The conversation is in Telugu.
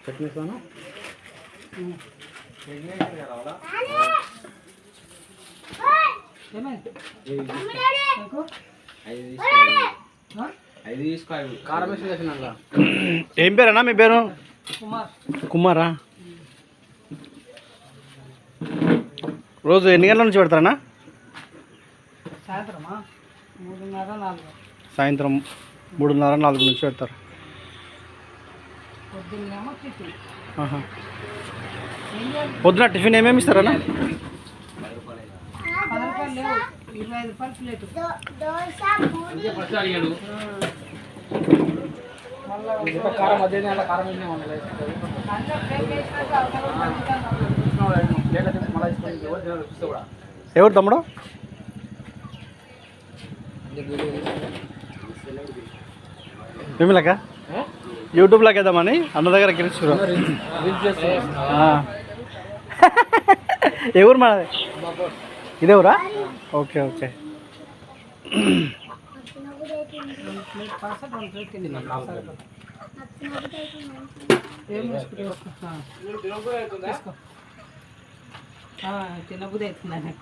చట్నీ సాను ఏం పేరన్నా మీ పేరు? కుమారా. రోజు ఎన్ని గంటల నుంచి పెడతారన్నా? సాయంత్రం 3:30-4 నుంచి పెడతారు. పొద్దున టిఫిన్ ఏమేమి ఇస్తారన్నా? ఎవరు తమ్ముడు? మేమిలాక యూట్యూబ్లోకి వేద్దామని అన్న దగ్గర గెలుచుకున్నాం. ఎవరు మనది? ఇదేవరా? Okay okay. చిన్న బుద్ధి అవుతుంది.